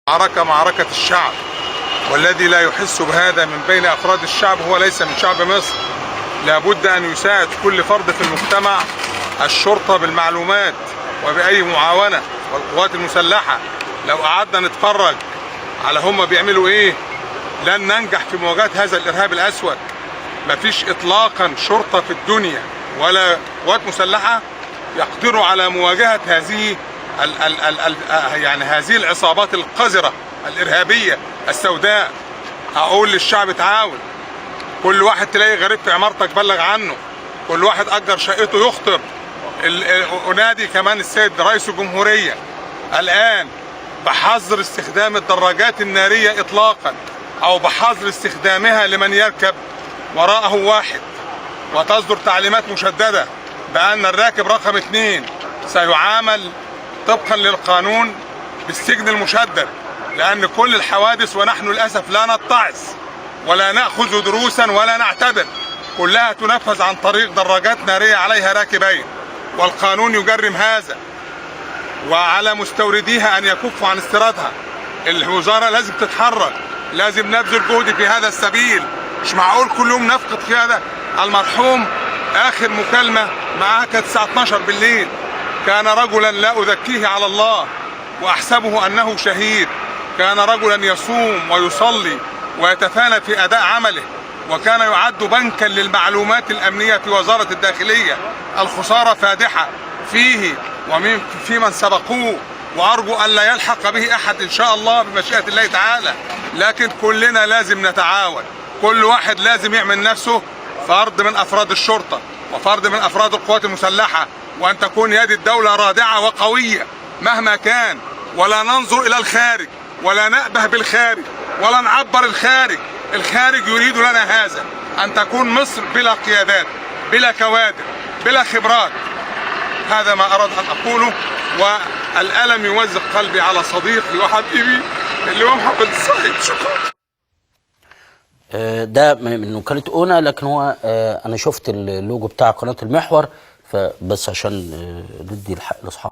معركة الشعب، والذي لا يحس بهذا من بين أفراد الشعب هو ليس من شعب مصر. لابد أن يساعد كل فرد في المجتمع الشرطة بالمعلومات وبأي معاونة، والقوات المسلحة. لو قعدنا نتفرج على هم بيعملوا إيه لن ننجح في مواجهة هذا الإرهاب الأسود. مفيش إطلاقا شرطة في الدنيا ولا قوات مسلحة يقدروا على مواجهة هذه هذه العصابات القذرة الإرهابية السوداء. أقول للشعب تعاون، كل واحد تلاقي غريب في عمارتك بلغ عنه، كل واحد أجر شقته يخطر. أنادي كمان السيد رئيس الجمهورية الآن بحظر استخدام الدراجات النارية إطلاقا، أو بحظر استخدامها لمن يركب وراءه واحد، وتصدر تعليمات مشددة بأن الراكب رقم 2 سيعامل طبقا للقانون بالسجن المشدد، لأن كل الحوادث ونحن للأسف لا نتعظ ولا نأخذ دروسا ولا نعتبر، كلها تنفذ عن طريق دراجات نارية عليها راكبين، والقانون يجرم هذا، وعلى مستورديها أن يكفوا عن استيرادها. الوزارة لازم تتحرك، لازم نبذل جهد في هذا السبيل. مش معقول كل يوم نفقد في هذا. المرحوم آخر مكالمة معاه كانت الساعة 12 بالليل، كان رجلا لا أزكيه على الله وأحسبه أنه شهيد، كان رجلا يصوم ويصلي ويتفانى في أداء عمله، وكان يعد بنكا للمعلومات الأمنية في وزارة الداخلية. الخسارة فادحة فيه وفي من سبقوه، وأرجو أن لا يلحق به أحد إن شاء الله بمشيئة الله تعالى. لكن كلنا لازم نتعاون، كل واحد لازم يعمل نفسه فرد من أفراد الشرطة وفرد من أفراد القوات المسلحة، وأن تكون يد الدولة رادعة وقوية مهما كان، ولا ننظر إلى الخارج ولا نأبه بالخارج ولا نعبر الخارج. الخارج يريد لنا هذا، أن تكون مصر بلا قيادات، بلا كوادر، بلا خبرات. هذا ما أراد أن أقوله، والألم يمزق قلبي على صديقي وحبيبي اللي هو محمد الصعيد. شكرا. ده من وكالة أونا، لكن هو أنا شفت اللوجو بتاع قناة المحور، فبس عشان ندي الحق لأصحابه.